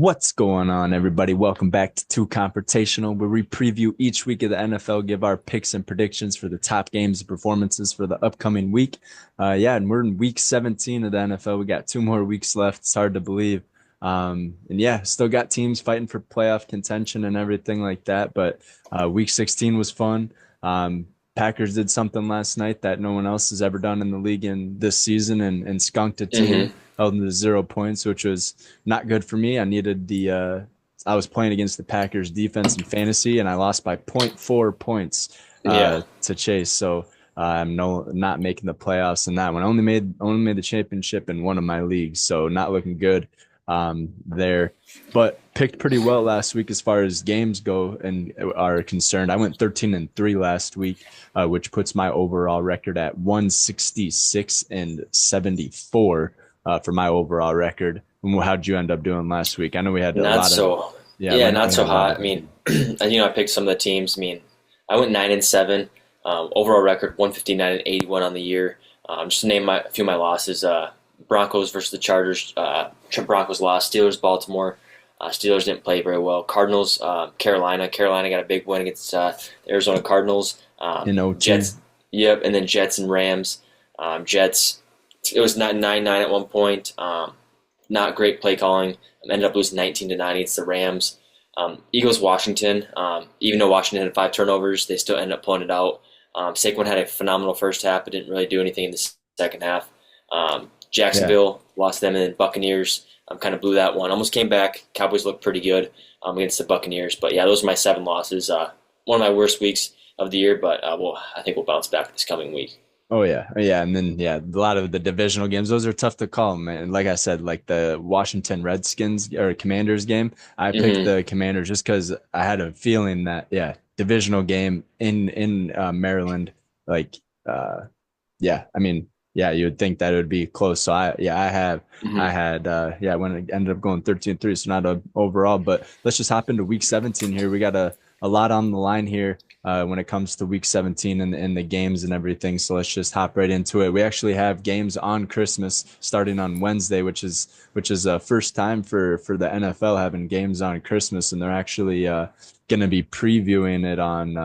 What's going on, everybody? Welcome back to Two Confrontational, where we preview each week of the NFL, give our picks and predictions for the top games and performances for the upcoming week. And we're in week 17 of the NFL. We got 2 more weeks left. It's hard to believe. Still got teams fighting for playoff contention and everything like that. But week 16 was fun. Packers did something last night that no one else has ever done in the league in this season and skunked a team, held them to 0 points, which was not good for me. I was playing against the Packers defense in fantasy, and I lost by zero point 0.4 points to Chase. So I'm not making the playoffs in that one. I only made the championship in one of my leagues, so not looking good there. But picked pretty well last week as far as games go and are concerned. I went 13-3 last week, which puts my overall record at 166-74 for my overall record. And how'd you end up doing last week? I know we had not so hot. I mean, I picked some of the teams. I mean, I went 9-7, overall record 159-81 on the year. Just to name a few of my losses: Broncos versus the Chargers. Broncos lost. Steelers, Baltimore. Steelers didn't play very well. Cardinals, Carolina. Carolina got a big win against the Arizona Cardinals. In OT. Jets. Yep, and then Jets and Rams. Jets. It was 9-9 at one point. Not great play calling. Ended up losing 19-9 against the Rams. Eagles, Washington. Even though Washington had 5 turnovers, they still ended up pulling it out. Saquon had a phenomenal first half, but didn't really do anything in the second half. Jacksonville lost them, and then Buccaneers kind of blew that one. Almost came back. Cowboys looked pretty good against the Buccaneers. But yeah, those are my 7 losses. One of my worst weeks of the year, but I think we'll bounce back this coming week. Oh yeah, and then a lot of the divisional games, those are tough to call, man. Like I said, like the Washington Redskins or Commanders game, I picked the Commanders just because I had a feeling that divisional game in Maryland, you would think that it would be close. So when it ended up going 13-3, so not overall. But let's just hop into week 17 here. We got a lot on the line here when it comes to week 17 and the games and everything. So let's just hop right into it. We actually have games on Christmas starting on Wednesday, which is a first time for the NFL having games on Christmas, and they're actually going to be previewing it on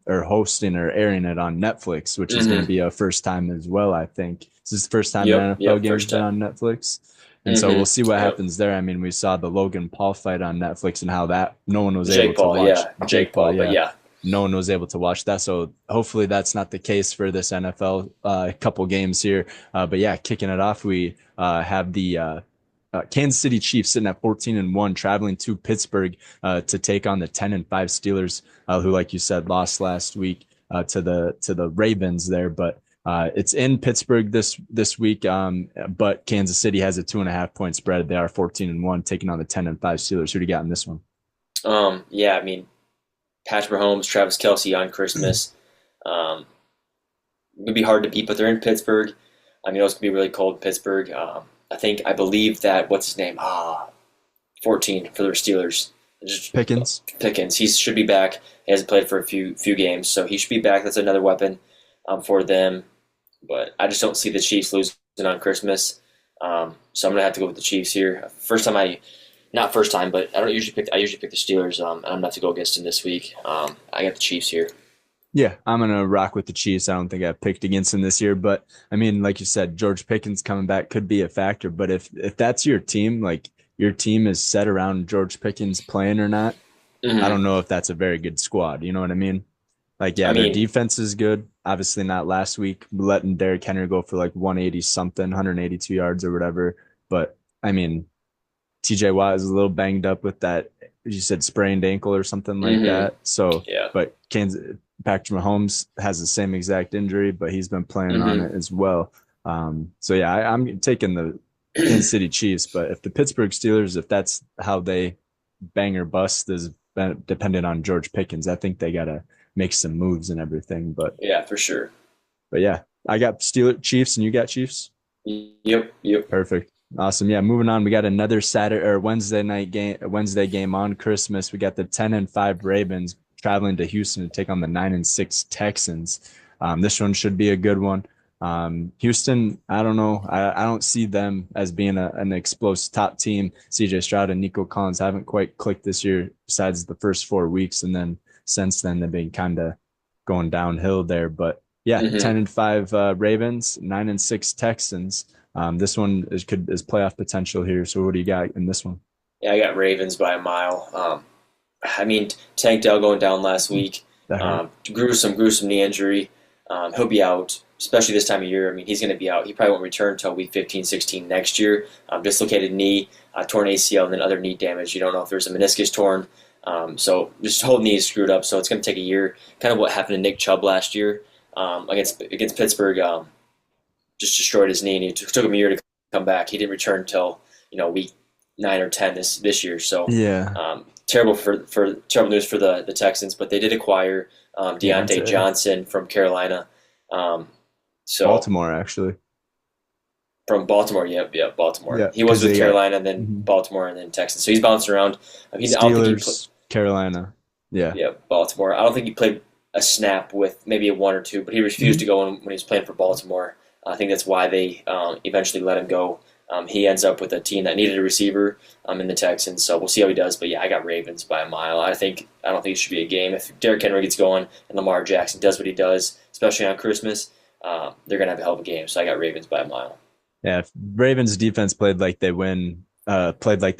or hosting or airing it on Netflix, which is going to be a first time as well. I think this is the first time an NFL game's been on Netflix. And so we'll see what happens there. I mean, we saw the Logan Paul fight on Netflix and how that no one was able to watch. Jake Paul, no one was able to watch that. So hopefully that's not the case for this NFL couple games here. Kicking it off, we have the Kansas City Chiefs sitting at 14-1, traveling to Pittsburgh to take on the 10-5 Steelers, who, like you said, lost last week to the Ravens there. But it's in Pittsburgh this week, but Kansas City has a 2.5-point spread. They are 14-1, taking on the 10-5 Steelers. Who do you got in this one? I mean, Patrick Mahomes, Travis Kelce on Christmas. It would be hard to beat, but they're in Pittsburgh. I mean, it's going to be really cold in Pittsburgh. I believe that, what's his name? 14 for the Steelers. Pickens. He should be back. He hasn't played for a few games, so he should be back. That's another weapon for them. But I just don't see the Chiefs losing on Christmas. So I'm going to have to go with the Chiefs here. Not first time, but I usually pick the Steelers, and I'm going to have to go against them this week. I got the Chiefs here. Yeah, I'm going to rock with the Chiefs. I don't think I've picked against them this year, but I mean, like you said, George Pickens coming back could be a factor, but if that's your team, like your team is set around George Pickens playing or not, I don't know if that's a very good squad. You know what I mean? Their defense is good. Obviously not last week, letting Derrick Henry go for like 182 yards or whatever. But I mean, TJ Watt is a little banged up with that, you said, sprained ankle or something like that. So, but Patrick Mahomes has the same exact injury, but he's been playing on it as well. I'm taking the Kansas City Chiefs, but if the Pittsburgh Steelers, if that's how they bang or bust, is dependent on George Pickens. I think they got to make some moves and everything. But yeah, for sure. But yeah, I got Chiefs, and you got Chiefs. Yep. Perfect. Awesome. Yeah, moving on. We got another Wednesday game on Christmas. We got the 10-5 Ravens traveling to Houston to take on the 9-6 Texans. This one should be a good one. Houston, I don't know. I don't see them as being an explosive top team. CJ Stroud and Nico Collins haven't quite clicked this year, besides the first 4 weeks, and then since then they've been kind of going downhill there. But yeah, Hmm. 10-5 Ravens, 9-6 Texans. This one is playoff potential here. So what do you got in this one? Yeah, I got Ravens by a mile. I mean, Tank Dell going down last week. That hurt. Gruesome knee injury. He'll be out, especially this time of year. I mean, he's going to be out. He probably won't return until week 15, 16 next year. Dislocated knee, torn ACL, and then other knee damage. You don't know if there's a meniscus torn. So just whole knee is screwed up. So it's going to take a year. Kind of what happened to Nick Chubb last year against Pittsburgh. Just destroyed his knee, and it took him a year to come back. He didn't return until week 9 or 10 this year. So Yeah, terrible news for the Texans, but they did acquire Deontay Deontay. Johnson from Carolina. Um, so Baltimore actually. from Baltimore, yep, Baltimore. Yeah, He was because with they got Carolina, and then mhm. Baltimore, and then Texans. So he's bouncing around. I don't think he played. Steelers, Carolina. Yeah, Yeah, Baltimore. I don't think he played a snap with maybe a one or two, but he refused Mhm. to go when he was playing for Baltimore. I think that's why they eventually let him go. He ends up with a team that needed a receiver in the Texans, so we'll see how he does. But yeah, I got Ravens by a mile. I don't think it should be a game if Derrick Henry gets going and Lamar Jackson does what he does, especially on Christmas. They're gonna have a hell of a game, so I got Ravens by a mile. yeah. If Ravens defense played like they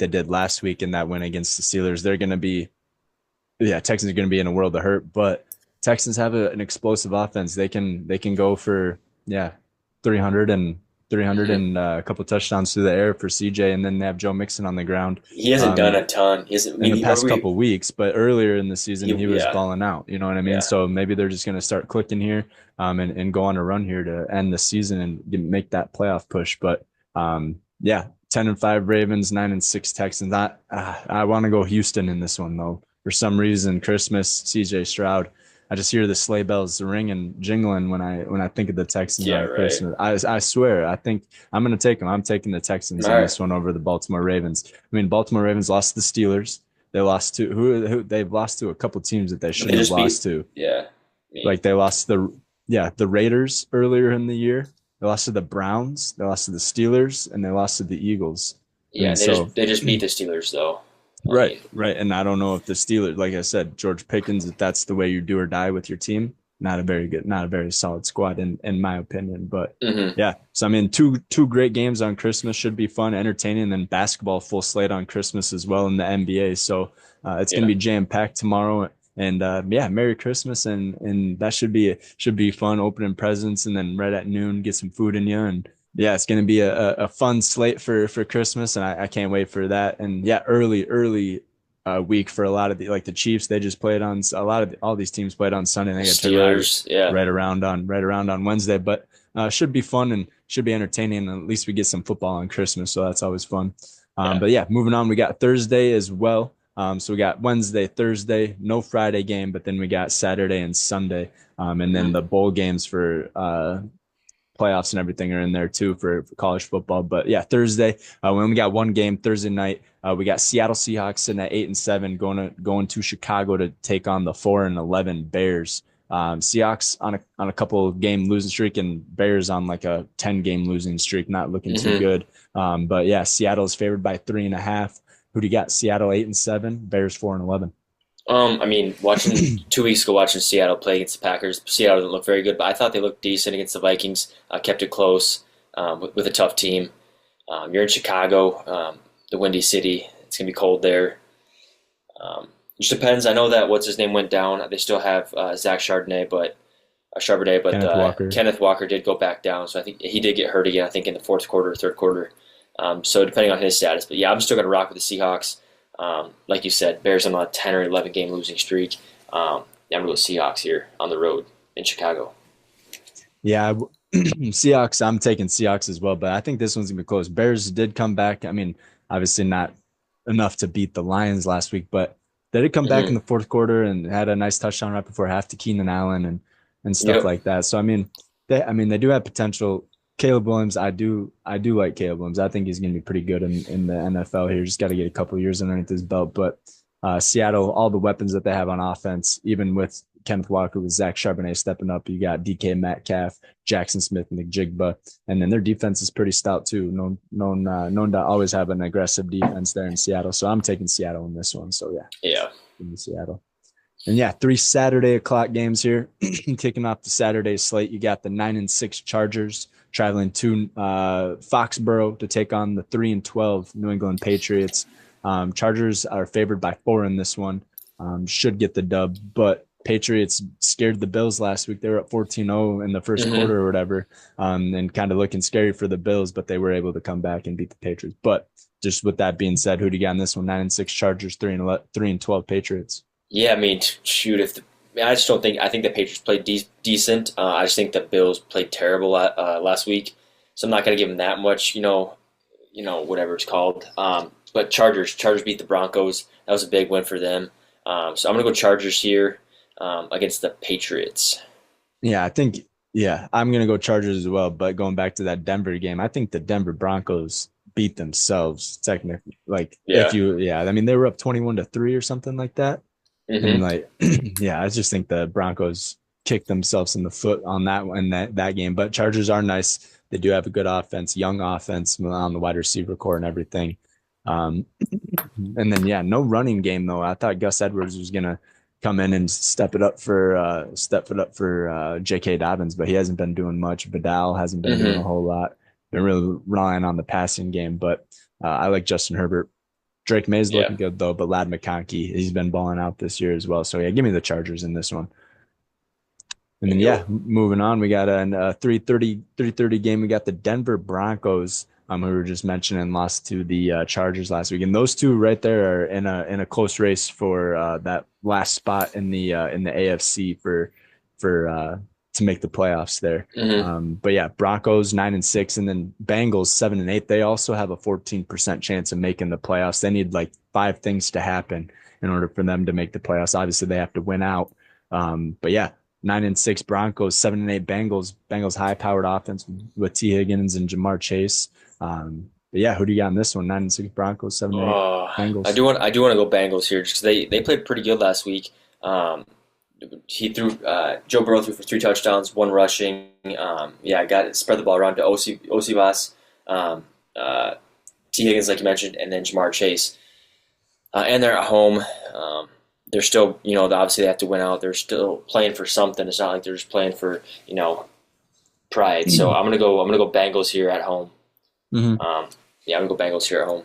did last week in that win against the Steelers, they're going to be, yeah, Texans are going to be in a world of hurt. But Texans have an explosive offense. They can go for, yeah, 300 and 300 Hmm. and a couple touchdowns through the air for CJ, and then they have Joe Mixon on the ground. He hasn't done Um, a ton. He hasn't. I in the mean, what past do we? couple weeks, but earlier in the season he was Yeah, balling out. You know what I mean? yeah, So maybe they're just going to start clicking here, and go on a run here to end the season and make that playoff push. But yeah, 10-5 Ravens, 9-6 Texans. I want to go Houston in this one though. For some reason, Christmas, CJ Stroud. I just hear the sleigh bells ringing, jingling when I think of the Texans yeah. on Right. Christmas. I swear, I think I'm going to take them. I'm taking the Texans All in right. this one over the Baltimore Ravens. I mean, Baltimore Ravens lost to the Steelers. They lost to who they've lost to a couple teams that they But they shouldn't have just beat. lost to. Yeah. I mean, Like they lost the Raiders earlier in the year. They lost to the Browns. They lost to the Steelers, and they lost to the Eagles. I yeah. mean, so They just beat the Steelers though. I right, mean, right. And I don't know if the Steelers, like I said, George Pickens, if that's the way you do or die with your team, not a very good, not a very solid squad in my opinion. But hmm yeah, so I mean, two great games on Christmas should be fun, entertaining, and then basketball full slate on Christmas as well in the NBA. So it's going to yeah. be jam packed tomorrow. And yeah, Merry Christmas, and that should be fun. Opening presents, and then right at noon, get some food in you, and yeah, it's going to be a fun slate for Christmas, and I can't wait for that. And yeah, early week for a lot of the Chiefs. They just played on a lot of all these teams played on Sunday. And The they got to ride Steelers. Yeah. right around on Wednesday, but should be fun and should be entertaining. And at least we get some football on Christmas, so that's always fun. Yeah. But yeah, moving on, we got Thursday as well. So we got Wednesday, Thursday, no Friday game, but then we got Saturday and Sunday, and then hmm the bowl games for playoffs and everything are in there too for college football. But yeah, Thursday we only got one game Thursday night. We got Seattle Seahawks sitting at 8-7, going to Chicago to take on the 4-11 Bears. Seahawks on a couple game losing streak, and Bears on like a 10 game losing streak, not looking too hmm good. But yeah, Seattle is favored by 3.5. Who do you got? Seattle 8-7, Bears 4-11. I mean, watching 2 weeks ago, watching Seattle play against the Packers. Seattle didn't look very good, but I thought they looked decent against the Vikings. Kept it close with a tough team. You're in Chicago, the Windy City. It's gonna be cold there. It just depends. I know that what's his name went down. They still have Charbonnet, but Kenneth Walker. Kenneth Walker did go back down. So I think he did get hurt again. I think in the fourth quarter, third quarter. So depending on his status, but yeah, I'm still gonna rock with the Seahawks. Like you said, Bears on a 10 or 11 game losing streak. Yeah, I'm going to go Seahawks here on the road in Chicago. Yeah, Seahawks. I'm taking Seahawks as well, but I think this one's gonna be close. Bears did come back. I mean, obviously not enough to beat the Lions last week, but they did come back in Hmm. the fourth quarter and had a nice touchdown right before half to Keenan Allen and stuff Yep. like that. So I mean they do have potential. Caleb Williams, I do like Caleb Williams. I think he's going to be pretty good in the NFL here. Just got to get a couple years underneath his belt. But Seattle, all the weapons that they have on offense, even with Kenneth Walker with Zach Charbonnet stepping up. You got DK Metcalf, Jackson Smith, and Jigba, and then their defense is pretty stout too. Known to always have an aggressive defense there in Seattle. So I'm taking Seattle in this one. So yeah, Yeah. in Seattle. And yeah, 3 Saturday o'clock games here. Kicking off the Saturday slate, you got the 9-6 Chargers traveling to Foxborough to take on the 3-12 New England Patriots. Chargers are favored by 4 in this one. Should get the dub, but Patriots scared the Bills last week. They were up 14-0 in the 1st quarter or whatever, and kind of looking scary for the Bills, but they were able to come back and beat the Patriots. But just with that being said, who do you got in this one? 9-6 Chargers, 3-12 Patriots. Yeah, I mean, shoot, I just don't think I think the Patriots played decent. I just think the Bills played terrible last week, so I'm not going to give them that much, whatever it's called. But Chargers beat the Broncos. That was a big win for them. So I'm going to go Chargers here against the Patriots. Yeah, I'm going to go Chargers as well. But going back to that Denver game, I think the Denver Broncos beat themselves technically. I mean, they were up 21-3 or something like that. And I just think the Broncos kicked themselves in the foot on that game. But Chargers are nice. They do have a good offense, young offense on the wide receiver core and everything. And then no running game though. I thought Gus Edwards was gonna come in and step it up for J.K. Dobbins, but he hasn't been doing much. Vidal hasn't been doing a whole lot. Been really relying on the passing game, but I like Justin Herbert. Drake May's looking good though, but Ladd McConkey, he's been balling out this year as well. So yeah, give me the Chargers in this one. And then moving on, we got a 3:30 game. We got the Denver Broncos, who we were just mentioning, lost to the Chargers last week, and those two right there are in a close race for that last spot in the AFC for to make the playoffs there. But yeah, Broncos 9-6, and then Bengals 7-8. They also have a 14% chance of making the playoffs. They need like 5 things to happen in order for them to make the playoffs. Obviously, they have to win out. But yeah, 9-6 Broncos, 7-8 Bengals. Bengals high-powered offense with T. Higgins and Jamar Chase. But yeah, who do you got in this one? 9-6 Broncos, 7-8 Bengals. I do want to go Bengals here just because they played pretty good last week. He threw Joe Burrow threw for 3 touchdowns, 1 rushing. Spread the ball around to Osivas, T. Higgins, like you mentioned, and then Jamar Chase. And they're at home. They're still, obviously they have to win out. They're still playing for something. It's not like they're just playing for, pride. So I'm gonna go Bengals here at home. I'm gonna go Bengals here at home.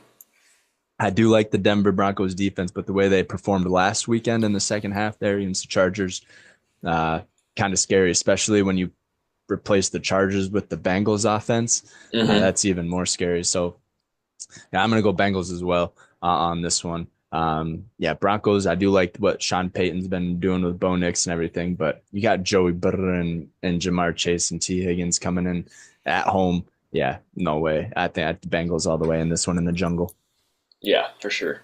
I do like the Denver Broncos defense, but the way they performed last weekend in the second half there against the Chargers, kind of scary, especially when you replace the Chargers with the Bengals offense. That's even more scary. So yeah, I'm going to go Bengals as well on this one. Broncos, I do like what Sean Payton's been doing with Bo Nix and everything, but you got Joey Burrow and Jamar Chase and T. Higgins coming in at home. Yeah, no way. I think the Bengals all the way in this one in the jungle. Yeah, for sure.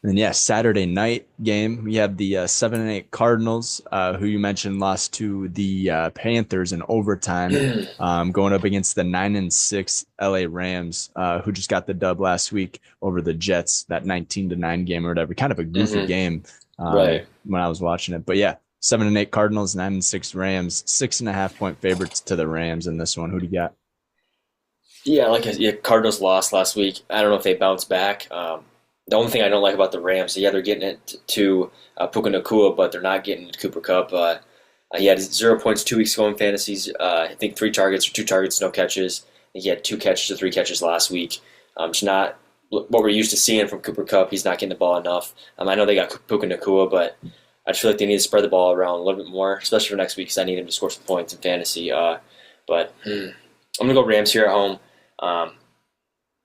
And then, Saturday night game, we have the 7-8 Cardinals, who you mentioned lost to the Panthers in overtime, going up against the 9-6 LA Rams, who just got the dub last week over the Jets, that 19-9 game or whatever. Kind of a goofy game when I was watching it. But yeah, 7-8 Cardinals, 9-6 Rams, 6.5-point favorites to the Rams in this one. Who do you got? Yeah, Cardinals lost last week. I don't know if they bounce back. The only thing I don't like about the Rams, they're getting it to Puka Nacua, but they're not getting it to Cooper Kupp. He had 0 points 2 weeks ago in fantasies. I think 3 targets or 2 targets, no catches. I think he had 2 catches or 3 catches last week. It's not what we're used to seeing from Cooper Kupp. He's not getting the ball enough. I know they got Puka Nacua, but I just feel like they need to spread the ball around a little bit more, especially for next week because I need him to score some points in fantasy. I'm going to go Rams here at home.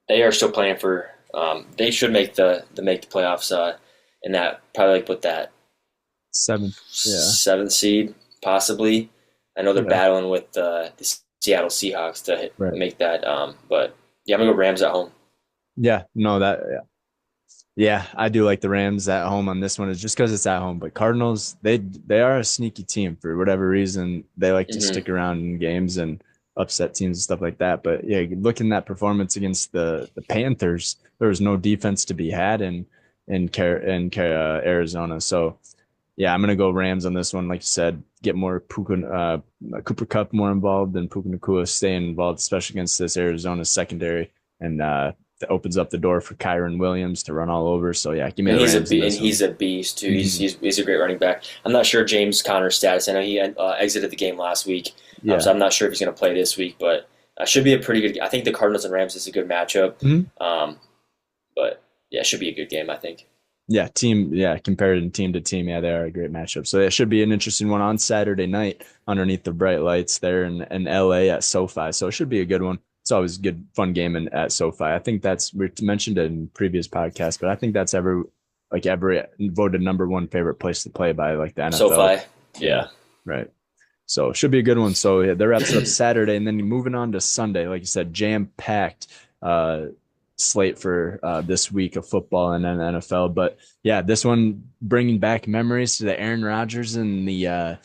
They are still playing for. They should make the playoffs. In that probably with that 7th seed possibly. I know they're battling with the Seattle Seahawks to make that. But I'm gonna go Rams at home. I do like the Rams at home on this one. It's just because it's at home. But Cardinals, they are a sneaky team for whatever reason. They like to stick around in games and upset teams and stuff like that. But yeah, looking at that performance against the Panthers, there was no defense to be had in Arizona. So Yeah, I'm gonna go Rams on this one. Like you said, get more Cooper Cup more involved and Puka Nacua staying involved, especially against this Arizona secondary, and that opens up the door for Kyron Williams to run all over. So yeah, give me And the Rams in this one. he's a beast too. Mhm. He's a great running back. I'm not sure James Conner's status. I know he exited the game last week, so Yeah. I'm not sure if he's going to play this week. But should be a pretty good. I think the Cardinals and Rams is a good matchup. Mhm. Um, but yeah, it should be a good game. I think. Yeah, compared team to team, yeah, they are a great matchup. So it should be an interesting one on Saturday night underneath the bright lights there in LA at SoFi. So it should be a good one. It's always a good, fun game at SoFi. I think we mentioned it in previous podcasts, but I think that's ever voted number one favorite place to play by like the NFL. SoFi, Yeah, yeah. right. So it should be a good one. So yeah, that wraps it up Saturday, and then moving on to Sunday, like you said, jam packed slate for this week of football and then NFL. But yeah, this one bringing back memories to the Aaron Rodgers and the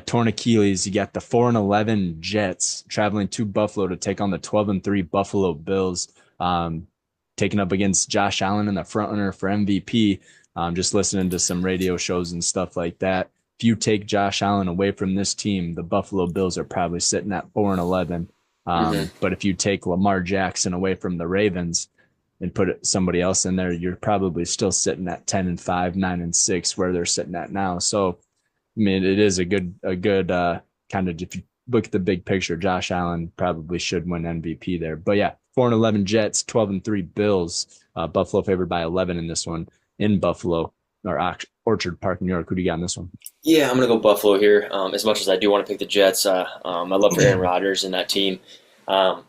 torn Achilles. You got the 4-11 Jets traveling to Buffalo to take on the 12-3 Buffalo Bills. Taking up against Josh Allen and the front runner for MVP. Just listening to some radio shows and stuff like that. If you take Josh Allen away from this team, the Buffalo Bills are probably sitting at 4-11. hmm But if you take Lamar Jackson away from the Ravens and put somebody else in there, you're probably still sitting at 10-5, 9-6, where they're sitting at now. So, I mean, it is a good kind of, if you look at the big picture, Josh Allen probably should win MVP there. But yeah, 4-11 Jets, 12-3 Bills. Buffalo favored by 11 in this one in Buffalo or Orchard Park, New York. Who do you got in this one? Yeah, I'm gonna go Buffalo here. As much as I do want to pick the Jets, I love for Aaron Rodgers and that team. Um,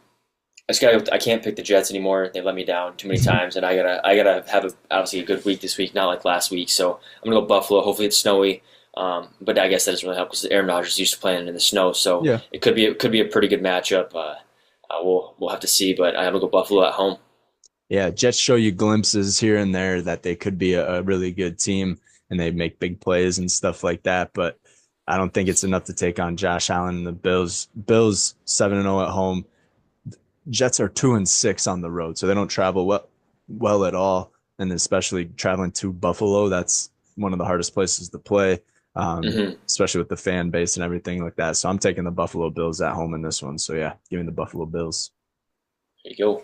I can't pick the Jets anymore. They let me down too many times, and I gotta have obviously a good week this week, not like last week. So I'm gonna go Buffalo. Hopefully it's snowy, but I guess that doesn't really help because Aaron Rodgers is used to playing in the snow, so Yeah. it could be a pretty good matchup. We'll have to see, but I'm gonna go Buffalo at home. Yeah, Jets show you glimpses here and there that they could be a really good team and they make big plays and stuff like that. But I don't think it's enough to take on Josh Allen and the Bills. Bills 7-0 at home. Jets are 2-6 on the road, so they don't travel well at all. And especially traveling to Buffalo, that's one of the hardest places to play, hmm especially with the fan base and everything like that. So I'm taking the Buffalo Bills at home in this one. So yeah, give me the Buffalo Bills. There you go.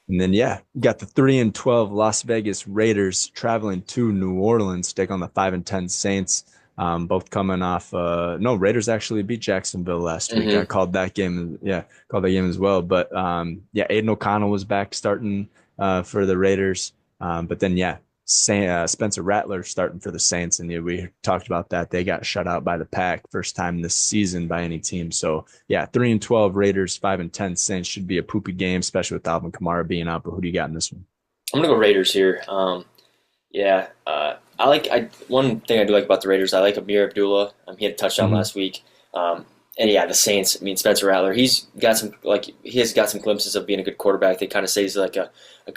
And then yeah, you got the 3-12 Las Vegas Raiders traveling to New Orleans to take on the 5-10 Saints. Both coming off no, Raiders actually beat Jacksonville last week. I hmm called that game, yeah, called that game as well. But yeah, Aiden O'Connell was back starting for the Raiders. But then yeah, Spencer Rattler starting for the Saints, and yeah, we talked about that. They got shut out by the Pack first time this season by any team. So yeah, 3-12 Raiders, 5-10 Saints should be a poopy game, especially with Alvin Kamara being out. But who do you got in this one? I'm gonna go Raiders here. Yeah, one thing I do like about the Raiders. I like Amir Abdullah. He had a touchdown Mhm. last week. And yeah, the Saints. I mean, Spencer Rattler. He has got some glimpses of being a good quarterback. They kind of say he's like a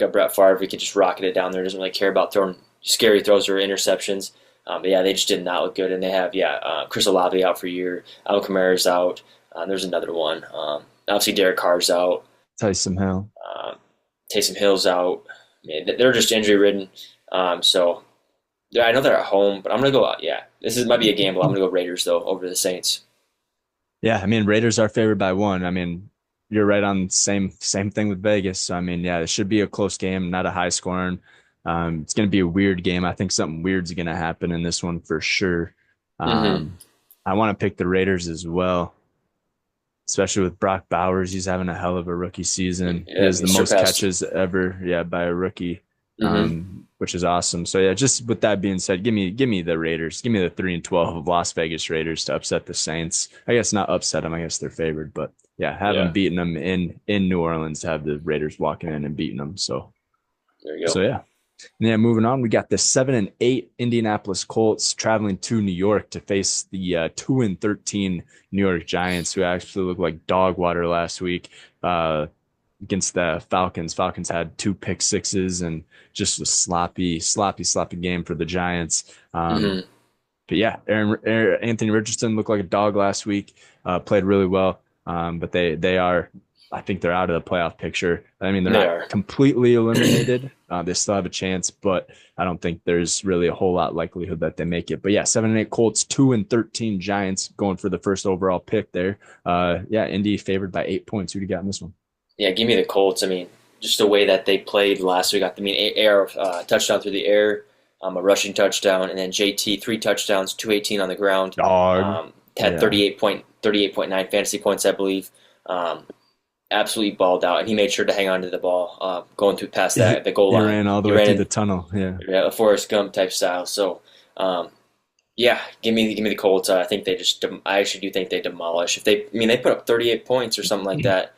Brett Favre. He could just rocket it down there. Doesn't really care about throwing scary throws or interceptions. But yeah, they just did not look good. And they have Chris Olave out for a year. Alvin Kamara's out. There's another one. Obviously Derek Carr's out. Taysom Hill. Um, Taysom Hill's out. Man, they're just injury ridden. So yeah, I know they're at home, but I'm gonna go. Yeah, might be a gamble. I'm gonna go Raiders though over the Saints. Yeah, I mean Raiders are favored by one. I mean, you're right on same thing with Vegas. So I mean, yeah, it should be a close game, not a high scoring. It's going to be a weird game. I think something weird's going to happen in this one for sure. hmm Um, I want to pick the Raiders as well, especially with Brock Bowers. He's having a hell of a rookie season. He Yeah, has he the most surpassed. catches ever, yeah, by a rookie, hmm which is awesome. So yeah, just with that being said, give me the Raiders. Give me the 3-12 of Las Vegas Raiders to upset the Saints. I guess not upset them. I guess they're favored, but yeah, have them Yeah, beating them in New Orleans to have the Raiders walking in and beating them. there you So go. yeah. And yeah, moving on, we got the 7-8 Indianapolis Colts traveling to New York to face the 2-13 New York Giants, who actually looked like dog water last week against the Falcons. Falcons had two pick sixes and just a sloppy game for the Giants. hmm But yeah, Anthony Richardson looked like a dog last week. Played really well, but they are. I think they're out of the playoff picture. I mean, they're They not are. completely eliminated. They still have a chance, but I don't think there's really a whole lot likelihood that they make it. But yeah, 7-8 Colts, 2-13 Giants going for the first overall pick there. Yeah, Indy favored by 8 points. Who do you got in this one? Yeah, give me the Colts. I mean, just the way that they played last week. I mean, air touchdown through the air, a rushing touchdown, and then JT 3 touchdowns, 218 on the ground. Dog. Had Yeah. 38.9 fantasy points, I believe. Um, Absolutely balled out, and he made sure to hang on to the ball going through past He, that the goal he line. ran all the He way ran through in the tunnel. Yeah. yeah, a Forrest Gump type style. So, um, yeah, give me the Colts. I think they just I actually do think they demolish. If they, I mean, they put up 38 points or something like that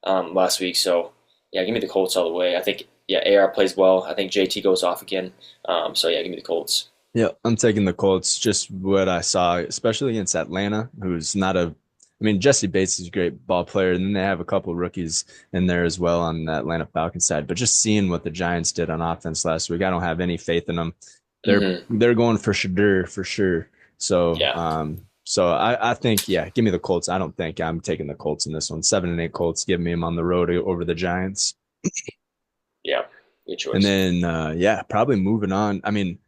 last week. So, yeah, give me the Colts all the way. I think yeah, AR plays well. I think JT goes off again. So yeah, give me the Colts. Yeah, I'm taking the Colts. Just what I saw, especially against Atlanta, who's not a. I mean, Jesse Bates is a great ball player, and then they have a couple of rookies in there as well on the Atlanta Falcons side. But just seeing what the Giants did on offense last week, I don't have any faith in them. They're Hmm. they're going for Shadur for sure. So Yeah, I think yeah, give me the Colts. I don't think I'm taking the Colts in this one. 7-8 Colts, give me them on the road over the Giants. yeah, good And choice. then yeah, probably moving on. I mean,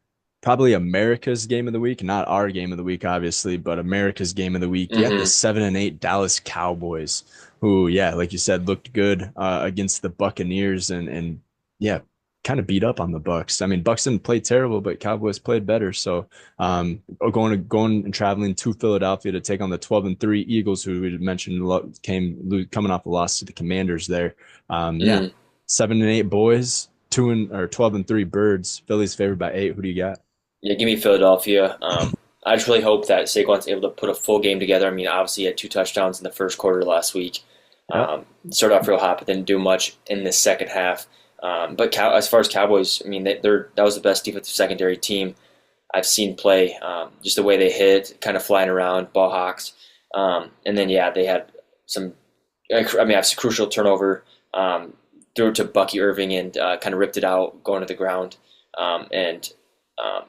probably America's game of the week, not our game of the week, obviously, but America's game of the week. You have the Hmm. 7-8 Dallas Cowboys, who, yeah, like you said, looked good against the Buccaneers and yeah, kind of beat up on the Bucks. I mean, Bucks didn't play terrible, but Cowboys played better. So going and traveling to Philadelphia to take on the 12-3 Eagles, who we mentioned coming off a loss to the Commanders there. Yeah, Hmm. 7-8 boys, 12-3 birds. Philly's favored by 8. Who do you got? Yeah, give me Philadelphia. I just really hope that Saquon's able to put a full game together. I mean, obviously he had 2 touchdowns in the first quarter last week. Yep. Started off real hot, but didn't do much in the second half. But as far as Cowboys, I mean, that was the best defensive secondary team I've seen play. Just the way they hit, kind of flying around, ball hawks. And then yeah, they had some. I mean, a crucial turnover. Threw it to Bucky Irving and kind of ripped it out, going to the ground. And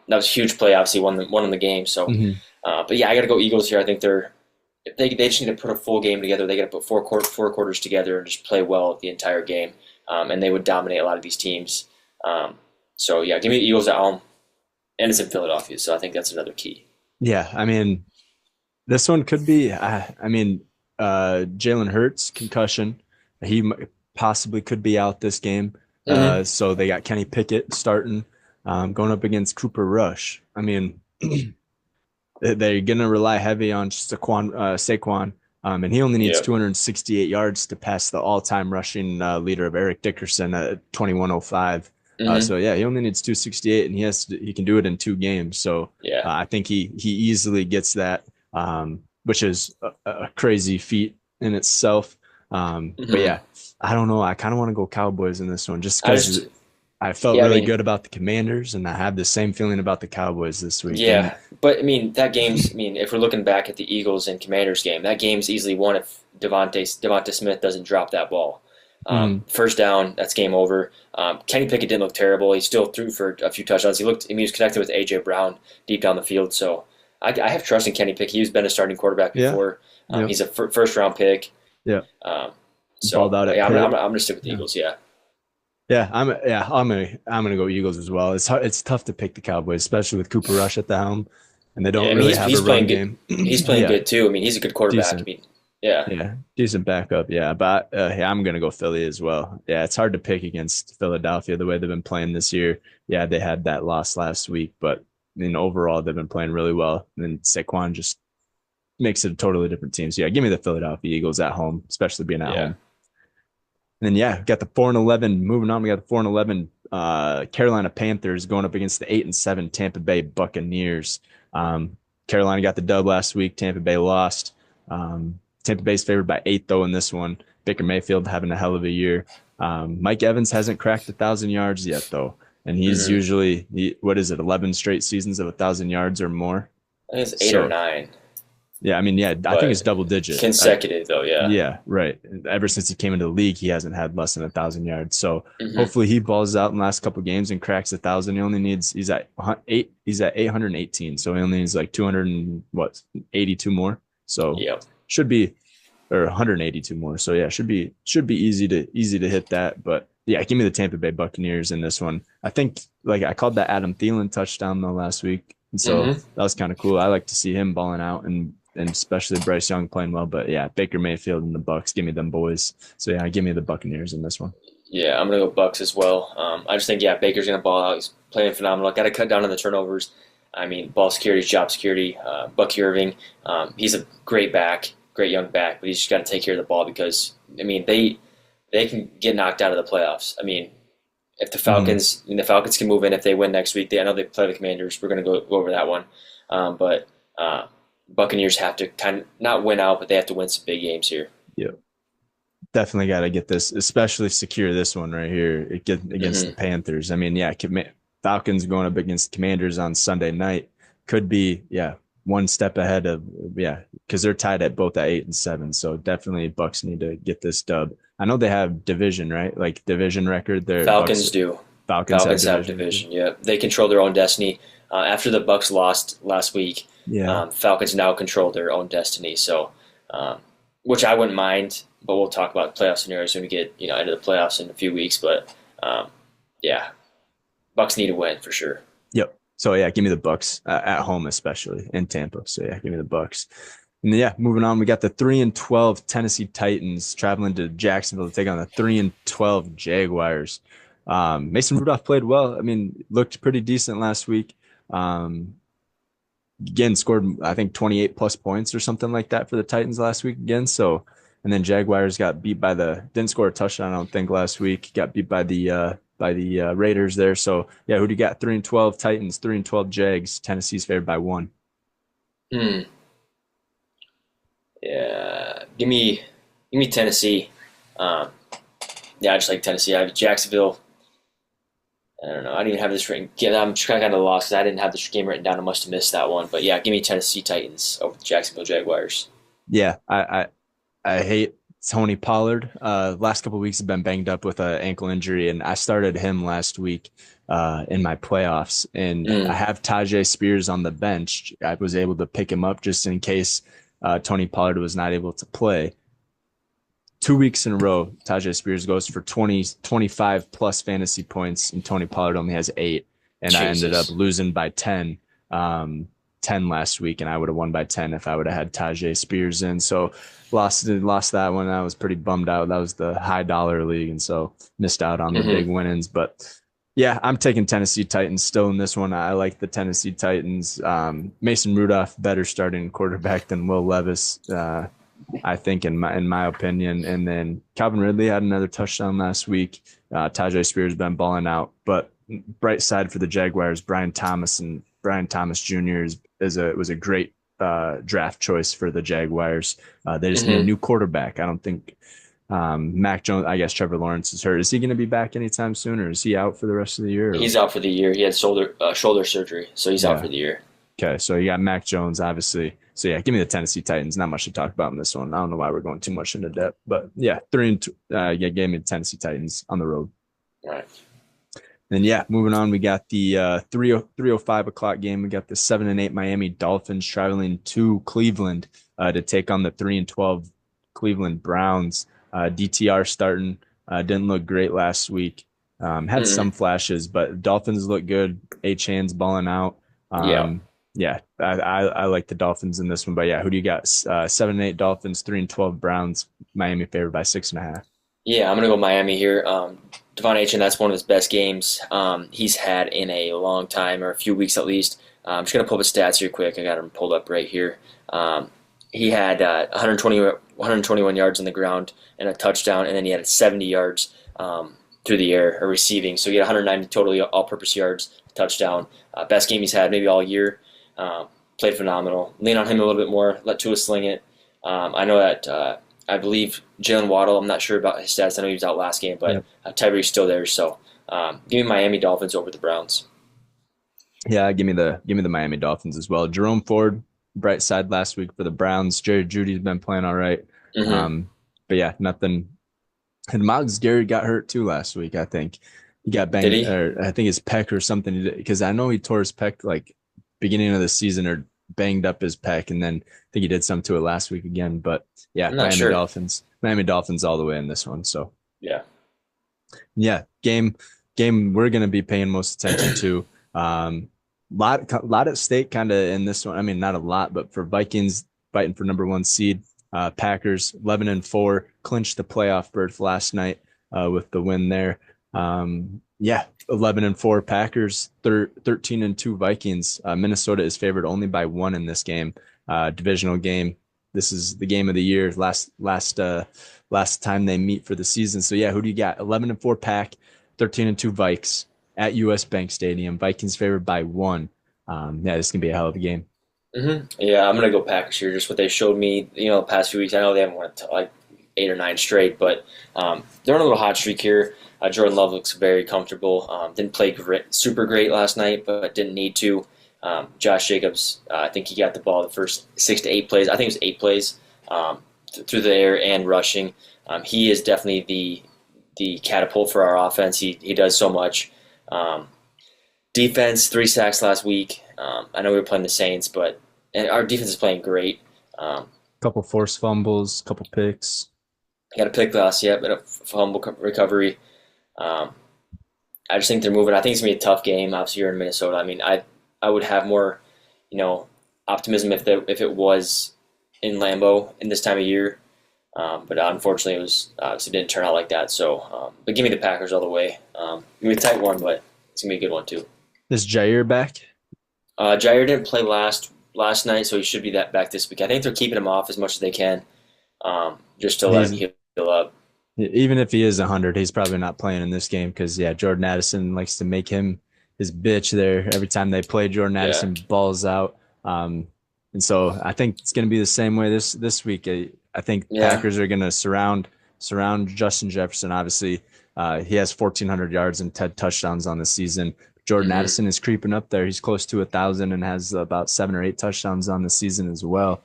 that was a huge play. Obviously, won the game. So, Hmm. but yeah, I got to go Eagles here. I think they just need to put a full game together. They got to put four quarters together and just play well the entire game, and they would dominate a lot of these teams. So yeah, give me the Eagles at home, and it's in Philadelphia. So I think that's another key. Yeah, I mean, this one could be. I mean, Jalen Hurts concussion. Possibly could be out this game. Hmm. So they got Kenny Pickett starting, going up against Cooper Rush. I mean, they're going to rely heavy on Saquon, and he only needs Yep. 268 yards to pass the all-time rushing leader of Eric Dickerson at 2105. Hmm. So yeah, he only needs 268, and he can do it in 2 games. So Yeah. I think he easily gets that, which is a crazy feat in itself. But Hmm. yeah, I don't know. I kind of want to go Cowboys in this one just I because just I felt yeah. I really mean good about the Commanders, and I have the same feeling about the Cowboys this week. And yeah, but I mean that game's. I mean, if we're looking back at the Eagles and Commanders game, that game's easily won if Devontae Smith doesn't drop that ball. mm, First down, that's game over. Kenny Pickett didn't look terrible. He still threw for a few touchdowns. He was connected with AJ Brown deep down the field. So I have trust in Kenny Pickett. He's been a starting quarterback yeah, before. yeah, He's a first round pick. yeah. Um, Balled so out at yeah, Pitt. I'm gonna stick with the Yeah. Eagles. Yeah, I'm gonna go Eagles as well. It's tough to pick the Cowboys, especially with Cooper Rush at the helm, and they yeah. don't I mean really have a he's run playing good. game. He's playing Yeah, good too. I mean he's a good quarterback. I decent. mean yeah. Yeah, decent backup. Yeah, but yeah, I'm gonna go Philly as well. Yeah, it's hard to pick against Philadelphia the way they've been playing this year. Yeah, they had that loss last week, but overall they've been playing really well. And Saquon just makes it a totally different team. So yeah, give me the Philadelphia Eagles at home, especially being at Yeah. home. And then yeah, got the 4-11. Moving on, we got the 4-11 Carolina Panthers going up against the 8-7 Tampa Bay Buccaneers. Carolina got the dub last week. Tampa Bay lost. Tampa Bay's favored by 8 though in this one. Baker Mayfield having a hell of a year. Mike Evans hasn't cracked 1,000 yards yet though, and he's Hmm. usually what is it, 11 straight seasons of 1,000 yards or more. I think it's 8 or So 9, yeah, I mean yeah, I think it's but double digit. consecutive though. Yeah. Yeah, right. Ever since he came into the league, he hasn't had less than 1,000 yards. So Hmm. hopefully he balls out in the last couple of games and cracks 1,000. He's at eight. He's at 818. So he only needs like 200 and what 82 more. So Yep. should be or 182 more. So yeah, should be easy to hit that. But yeah, give me the Tampa Bay Buccaneers in this one. I think like I called that Adam Thielen touchdown though last week, and so Mm-hmm. that was kind of cool. I like to see him balling out and especially Bryce Young playing well. But yeah, Baker Mayfield and the Bucks, give me them boys. So yeah, give me the Buccaneers in this one. Yeah, I'm gonna go Bucks as well. I just think Baker's gonna ball out. He's playing phenomenal. Got to cut down on the turnovers. I mean, ball security, job security. Bucky Irving, he's a great back, great young back, but he's just got to take care of the ball because I mean they can get knocked out of the playoffs. I mean, if Mhm. the Falcons can move in if they win next week. I know they play the Commanders. We're gonna go over that one, but Buccaneers have to kind of not win out, but they have to win some big games here. Yeah, definitely got to get this, especially secure this one right here against the Hmm. Panthers. I mean, yeah, Falcons going up against Commanders on Sunday night could be, yeah, one step ahead of, yeah, because they're tied at both at 8 and 7. So definitely Bucks need to get this dub. I know they have division, right? Like division record. Their Bucks Falcons do. Falcons have Falcons have division record. division. Yeah, they control their own destiny. After the Bucks lost last week, Yeah. Falcons now control their own destiny. So, um, which I wouldn't mind, but we'll talk about playoff scenarios when we get into the playoffs in a few weeks. But um, yeah, Bucks need to win for sure. Yep. So yeah, give me the Bucks at home, especially in Tampa. So yeah, give me the Bucks. And then, yeah, moving on, we got the 3-12 Tennessee Titans traveling to Jacksonville to take on the 3-12 Jaguars. Mason Rudolph played well. I mean, looked pretty decent last week. Um, Again, scored I think 28 plus points or something like that for the Titans last week again. So, and then Jaguars got beat by the didn't score a touchdown I don't think last week. Got beat by the Raiders there. So yeah, who do you got? 3-12 Titans, 3-12 Jags. Tennessee's favored by one. Hmm. Yeah, give me Tennessee. Um, yeah, I just like Tennessee. I have Jacksonville. I don't know. I didn't even have this written. Yeah, I'm kind of lost because I didn't have this game written down. I must have missed that one. But yeah, give me Tennessee Titans over the Jacksonville Jaguars. Yeah, I hate Tony Pollard. Last couple of weeks have been banged up with an ankle injury, and I started him last week in my playoffs. And I Mm, have Tajay Spears on the bench. I was able to pick him up just in case Tony Pollard was not able to play. 2 weeks in a row, Tajay Spears goes for 20, 25 plus fantasy points, and Tony Pollard only has 8. And I ended up Jesus. losing by 10, 10 last week, and I would have won by 10 if I would have had Tajay Spears in. So lost that one. I was pretty bummed out. That was the high dollar league, and so missed out on the big Hmm. winnings. But yeah, I'm taking Tennessee Titans still in this one. I like the Tennessee Titans. Mason Rudolph better starting quarterback than Will Levis. I think in my opinion. And then Calvin Ridley had another touchdown last week. Tajay Spears been balling out, but bright side for the Jaguars, Brian Thomas Jr. Was a great draft choice for the Jaguars. They just need a Hmm. new quarterback. I don't think Mac Jones. I guess Trevor Lawrence is hurt. Is he going to be back anytime soon, or is he out for the rest of the year? Or? He's out for the year. He had shoulder surgery, so he's out Yeah. for the year. Okay, so you got Mac Jones, obviously. So yeah, give me the Tennessee Titans. Not much to talk about in this one. I don't know why we're going too much into depth, but yeah, 3 and 2. Yeah, gave me the Tennessee Titans on the road. All right. And yeah, moving on, we got the 3:05 o'clock game. We got the 7-8 Miami Dolphins traveling to Cleveland to take on the 3-12 Cleveland Browns. DTR starting didn't look great last week. Had Hmm. some flashes, but Dolphins look good. Hands balling out. Yeah. Yeah, I like the Dolphins in this one. But yeah, who do you got? 7-8 Dolphins, 3-12 Browns. Miami favored by 6.5. Yeah, I'm gonna go Miami here. Devon Achane, that's one of his best games he's had in a long time, or a few weeks at least. I'm just gonna pull up his stats here quick. I got him pulled up right here. He had 121 yards on the ground and a touchdown, and then he had 70 yards through the air or receiving. So he had 190 total all-purpose yards, touchdown. Best game he's had maybe all year. Played phenomenal. Lean on him a little bit more. Let Tua sling it. I know that I believe Jalen Waddle. I'm not sure about his stats. I know he was out last game, but Yep. Tyreek's still there. So give me Miami Dolphins over the Browns. Yeah, give me the Miami Dolphins as well. Jerome Ford, bright side last week for the Browns. Jerry Judy's been playing all right. Hmm. Um, but yeah, nothing. And Miles Garrett got hurt too last week. I think he got Did banged, he? or I think his pec or something. Because I know he tore his pec like beginning of the season or banged up his pec, and then I think he did some to it last week again. But yeah, I'm not sure. Miami Dolphins all the way in this one. So Yeah. yeah, game we're gonna be paying most attention to. Lot at stake kind of in this one. I mean, not a lot, but for Vikings fighting for number one seed. Packers 11-4 clinched the playoff berth last night with the win there. Yeah, 11-4 Packers, 13-2 Vikings. Minnesota is favored only by one in this game. Divisional game. This is the game of the year. Last time they meet for the season. So yeah, who do you got? 11-4 Pack, 13-2 Vikes at US Bank Stadium. Vikings favored by one. Yeah, this can be a hell of a game. Yeah, I'm gonna go Packers here. Just what they showed me, the past few weeks. I know they haven't won like 8 or 9 straight, but they're on a little hot streak here. Jordan Love looks very comfortable. Didn't play super great last night, but didn't need to. Josh Jacobs, I think he got the ball the first 6 to 8 plays. I think it was 8 plays through the air and rushing. He is definitely the catapult for our offense. He does so much. Defense, 3 sacks last week. I know we were playing the Saints, but and our defense is playing great. Couple forced fumbles, couple picks. Got a pick last, yeah, but a fumble recovery. I just think they're moving. I think it's gonna be a tough game. Obviously, you're in Minnesota. I mean, I would have more, optimism if it was in Lambeau in this time of year. But unfortunately, it didn't turn out like that. So, but give me the Packers all the way. Give me a tight one, but it's gonna be a good one too. Is Jair back? Jair didn't play last night, so he should be back this week. I think they're keeping him off as much as they can, just to let him heal up. Even if he is 100, he's probably not playing in this game because yeah, Jordan Addison likes to make him his bitch there every time they play. Jordan Addison balls out, and so I think it's going to be the same way this week. I think Packers are going to surround Justin Jefferson. Obviously, he has 1,400 yards and 10 touchdowns on the season. Jordan Addison is creeping up there. He's close to 1,000 and has about 7 or 8 touchdowns on the season as well.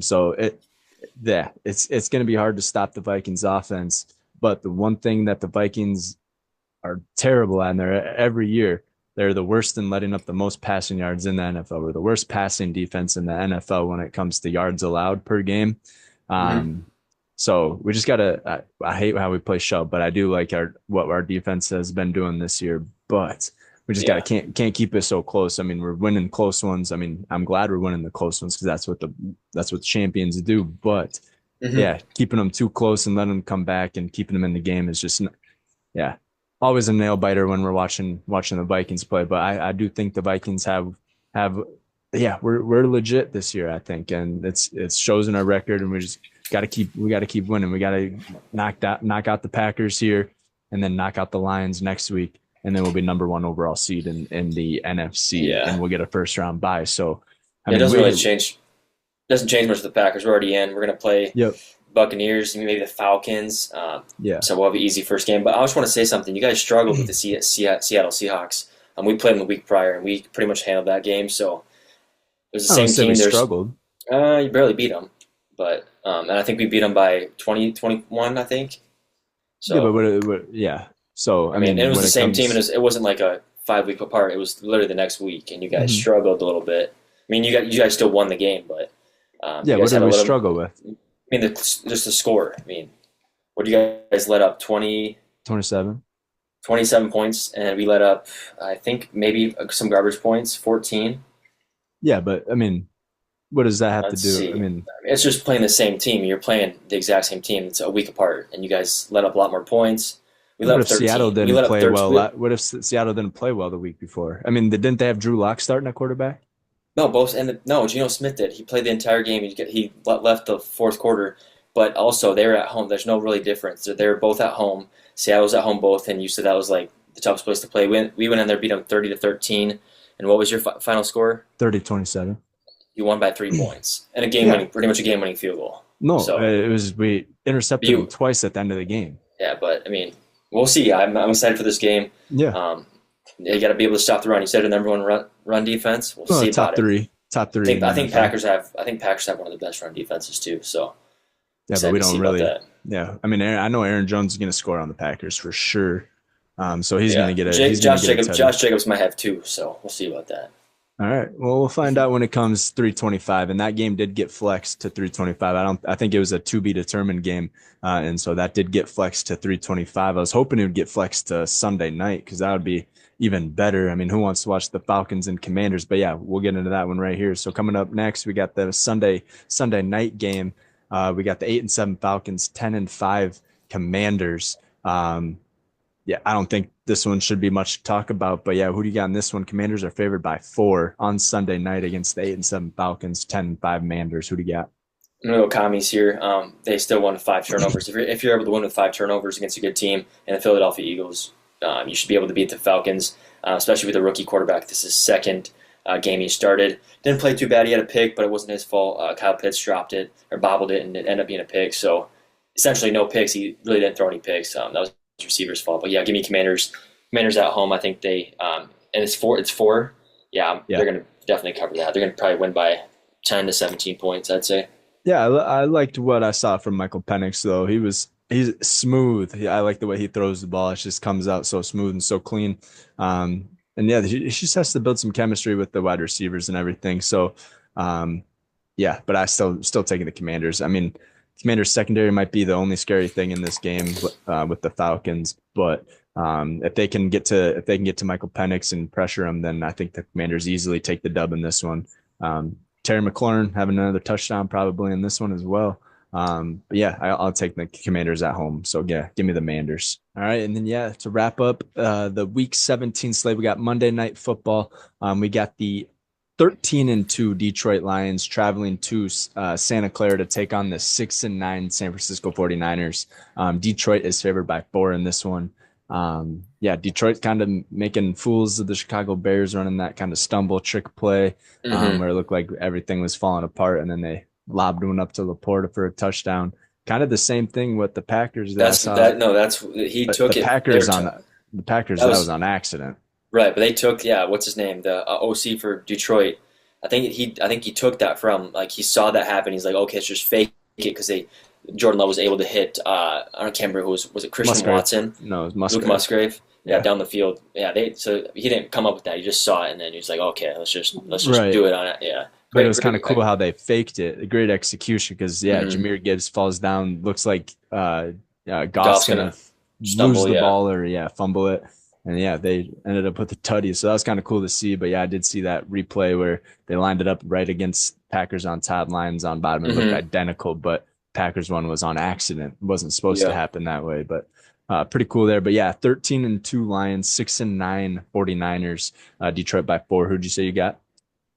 So it's going to be hard to stop the Vikings offense. But the one thing that the Vikings are terrible at, and they're every year, they're the worst in letting up the most passing yards in the NFL. We're the worst passing defense in the NFL when it comes to yards allowed per game. So we just gotta. I hate how we play shove, but I do like what our defense has been doing this year. But we just can't keep it so close. I mean, we're winning close ones. I mean, I'm glad we're winning the close ones because that's what champions do. But yeah, keeping them too close and letting them come back and keeping them in the game is just always a nail biter when we're watching the Vikings play. But I do think the Vikings have we're legit this year, I think, and it shows in our record, and we got to keep winning. We got to knock out the Packers here, and then knock out the Lions next week, and then we'll be number one overall seed in the NFC, and we'll get a first round bye. So it doesn't really change. Doesn't change much for the Packers. We're already in. We're gonna play Buccaneers, maybe the Falcons. So we'll have an easy first game. But I just want to say something. You guys struggled with the Seattle Seahawks. We played them the week prior, and we pretty much handled that game. So it was the same team. We struggled. You barely beat them, but and I think we beat them by 20-21, I think. So So I mean, it was the same team, and it wasn't like a 5 week apart. It was literally the next week, and you guys struggled a little bit. I mean, you guys still won the game, but what did we struggle with? I mean, just the score. I mean, what do you guys let up? 27 points, and we let up, I think, maybe some garbage points, 14. Yeah, but I mean, what does that have to do? See. I mean, it's just playing the same team. You're playing the exact same team. It's a week apart, and you guys let up a lot more points. We let up 13. Seattle didn't play well? What if Seattle didn't play well the week before? I mean, didn't they have Drew Lock starting at quarterback? No, Geno Smith did. He played the entire game. He left the fourth quarter, but also they were at home. There's no really difference. They were both at home. Seattle was at home both, and you said that was like the toughest place to play. We went in there, beat them 30-13. And what was your final score? 30-27. You won by 3 points and pretty much a game-winning field goal. No, it was we intercepted them twice at the end of the game. Yeah, but I mean, we'll see. I'm excited for this game. Yeah. You got to be able to stop the run. You said the number one run defense. We'll see about it. Top three. I think Packers have one of the best run defenses too. So yeah, but we don't really. Yeah, I mean, I know Aaron Jones is going to score on the Packers for sure. So he's going to get a. Josh Jacobs might have 2, so we'll see about that. All right. Well, we'll find out when it comes 325, and that game did get flexed to 325. I think it was a to be determined game, and so that did get flexed to 325. I was hoping it would get flexed to Sunday night because that would be even better. I mean, who wants to watch the Falcons and Commanders? But yeah, we'll get into that one right here. So coming up next, we got the Sunday night game. We got the 8-7 Falcons, 10-5 Commanders. Yeah, I don't think this one should be much to talk about, but yeah, who do you got in this one? Commanders are favored by 4 on Sunday night against the 8-7 Falcons, 10-5 Manders. Who do you got? I'm gonna go commies here. They still won with 5 turnovers. If you're able to win with 5 turnovers against a good team and the Philadelphia Eagles, you should be able to beat the Falcons, especially with a rookie quarterback. This is his second game he started. Didn't play too bad. He had a pick, but it wasn't his fault. Kyle Pitts dropped it or bobbled it, and it ended up being a pick. So essentially, no picks. He really didn't throw any picks. That was his receiver's fault. But yeah, give me Commanders. Commanders at home. I think they and it's four. It's four. Yeah, Yeah. they're gonna definitely cover that. They're gonna probably win by 10 to 17 points. I'd say. Yeah, I liked what I saw from Michael Penix though. He's smooth. I like the way he throws the ball. It just comes out so smooth and so clean. And yeah, he just has to build some chemistry with the wide receivers and everything. So, um, yeah, but I still taking the Commanders. I mean, Commanders secondary might be the only scary thing in this game with the Falcons, but if they can get to Michael Penix and pressure him, then I think the Commanders easily take the dub in this one. Terry McLaurin having another touchdown probably in this one as well. But yeah, I'll take the Commanders at home. So yeah, give me the Manders. All right, and then yeah, to wrap up the Week 17 slate, we got Monday Night Football. We got the 13-2 Detroit Lions traveling to Santa Clara to take on the 6-9 San Francisco 49ers. Detroit is favored by 4 in this one. Yeah, Detroit kind of making fools of the Chicago Bears, running that kind of stumble trick play Mm-hmm. where it looked like everything was falling apart, and then they lobbed one up to Laporta for a touchdown. Kind of the same thing with the Packers that I That's saw, that. No, that's he but took it. They were The Packers that that was was on accident. right, but they took what's his name, the OC for Detroit. I think he took that from like he saw that happen. He's like, okay, let's just fake it because they Jordan Love was able to hit. I don't remember who was it Christian Musgrave, Watson, no, it was Luke Musgrave. Musgrave. Yeah, Yeah, down the field. Yeah, they so he didn't come up with that. He just saw it and then he was like, okay, let's just right. do it on it. Yeah, But it great, was kind of great. cool how they faked it. A great execution because yeah, Mm-hmm. Jameer Gibbs falls down. Looks like Goff's Goff's gonna gonna lose stumble. the Yeah. ball or yeah, fumble it. And yeah, they ended up with the tutty. So that was kind of cool to see. But yeah, I did see that replay where they lined it up right against Packers on top, Lions on bottom. It looked Mm-hmm. identical, but Packers one was on accident. It wasn't supposed to Yeah. happen that way. But pretty cool there. But yeah, 13-2 Lions, 6-9 49ers, Detroit by 4. Who'd you say you got?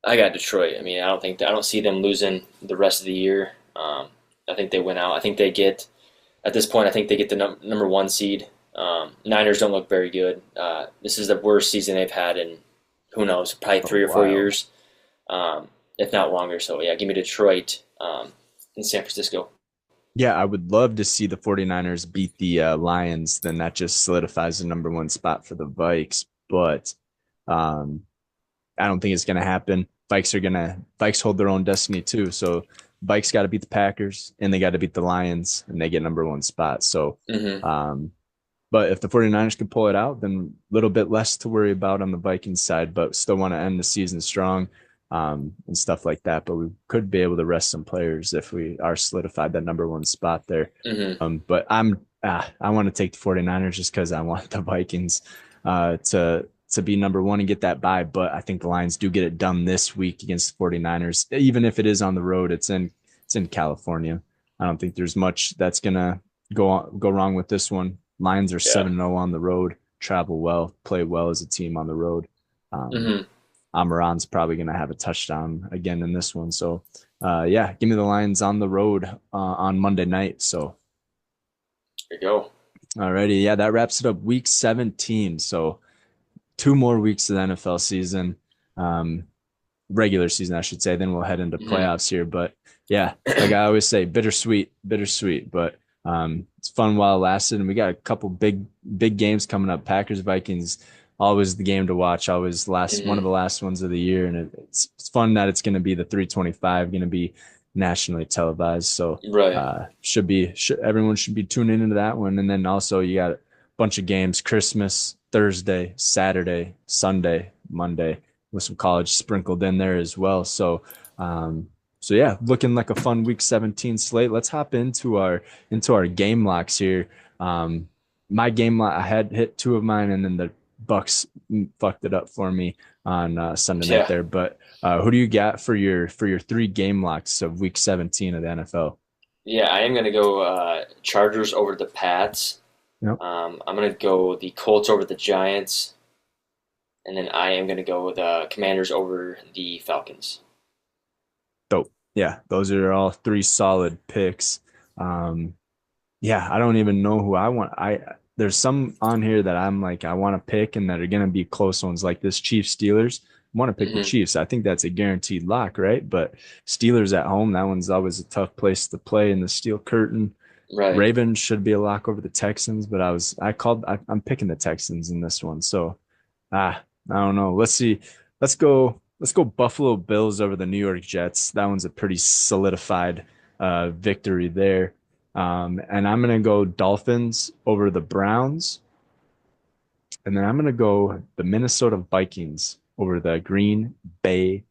I got Detroit. I mean, I don't see them losing the rest of the year. I think they win out. I think they get at this point. I think they get the number one seed. Niners don't look very good. This is the worst season they've had in who knows, probably A 3 or 4 years, while. if not longer. So yeah, give me Detroit and San Francisco. Yeah, I would love to see the 49ers beat the Lions. Then that just solidifies the number one spot for the Vikes. But um, I don't think it's going to happen. Vikes hold their own destiny too. So Vikes got to beat the Packers and they got to beat the Lions and they get number one spot. So, Hmm. um, but if the 49ers can pull it out, then a little bit less to worry about on the Vikings side, but still want to end the season strong and stuff like that. But we could be able to rest some players if we are solidified that number one spot there. Hmm. But I want to take the 49ers just because I want the Vikings to be number one and get that bye. But I think the Lions do get it done this week against the 49ers. Even if it is on the road, it's in California. I don't think there's much that's gonna go wrong with this one. Lions are Yeah. 7-0 on the road, travel well, play well as a team on the road. Um, Hmm. Amaran's probably going to have a touchdown again in this one. So, yeah, give me the Lions on the road on Monday night. So, There you go. alrighty, yeah, that wraps it up. Week 17. So, 2 more weeks of the NFL season, um, regular season, I should say. Then we'll head into Hmm. playoffs here. But yeah, like I always say, bittersweet, bittersweet. But it's fun while it lasted, and we got a couple big games coming up. Packers Vikings, always the game to watch. Always last one Hmm. of the last ones of the year, and it's fun that it's going to be the 325, going to be nationally televised. So Right. everyone should be tuning into that one. And then also you got bunch of games Christmas, Thursday, Saturday, Sunday, Monday. with some college sprinkled in there as well. Um, so yeah, looking like a fun week 17 slate. Let's hop into our game locks here. My game lock, I had hit two of mine, and then the Bucks fucked it up for me on Sunday night Yeah, there. But who do you got for your three game locks of week 17 of the NFL? yeah, I am gonna go Chargers over the Pats. Yep. I'm gonna go the Colts over the Giants, and then I am gonna go the Commanders over the Falcons. Dope. Yeah, those are all three solid picks. Um, yeah, I don't even know who I want. I There's some on here that I'm like I want to pick and that are gonna be close ones, like this Chiefs Steelers. I want to pick the Hmm. Chiefs. I think that's a guaranteed lock, right? But Steelers at home, that one's always a tough place to play in the steel curtain. Right. Ravens should be a lock over the Texans, but I'm picking the Texans in this one. So I don't know. Let's see. Let's go Buffalo Bills over the New York Jets. That one's a pretty solidified victory there. And I'm gonna go Dolphins over the Browns, and then I'm gonna go the Minnesota Vikings over the Green Bay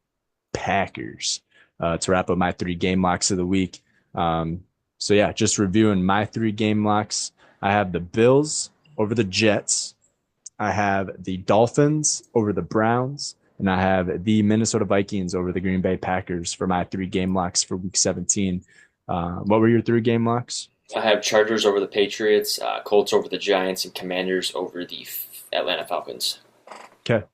Packers to wrap up my three game locks of the week. So yeah, just reviewing my three game locks. I have the Bills over the Jets. I have the Dolphins over the Browns, and I have the Minnesota Vikings over the Green Bay Packers for my three game locks for week 17. What were your three game locks? I have Chargers over the Patriots, Colts over the Giants, and Commanders over the Atlanta Falcons. Okay,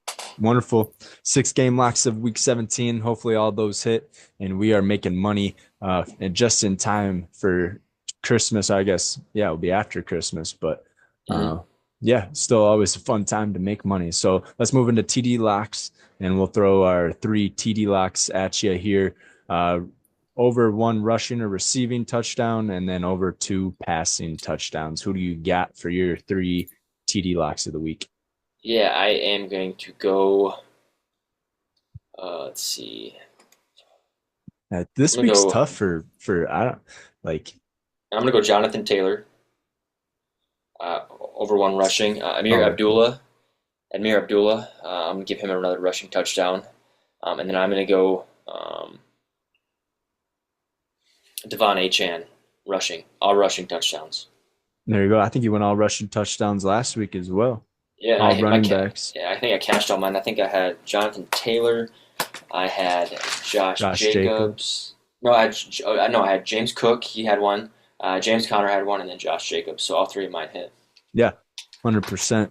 wonderful. Six game locks of week 17. Hopefully, all those hit, and we are making money and just in time for Christmas, I guess. Yeah, it'll be after Christmas, but Hmm. uh, yeah, still always a fun time to make money. So let's move into TD locks, and we'll throw our three TD locks at you here. Uh, Over one rushing or receiving touchdown, and then over two passing touchdowns. Who do you got for your three TD locks of the week? Yeah, I am going to go. Let's see. I'm This gonna week's go. tough for I don't like. I'm gonna go Jonathan Taylor uh, over one rushing. Oh, Amir Abdullah. I'm gonna give him another rushing touchdown, and then I'm gonna go Devon Achan rushing, all rushing touchdowns. there you go. I think you went all rushing touchdowns last week as well. Yeah, and I All hit my running backs. yeah, I think I cashed all mine. I think I had Jonathan Taylor. I had Josh Josh Jacobs. Jacobs. No, I had James Cook. He had one. James Conner had one, and then Josh Jacobs. So all three of mine hit. Yeah, 100%.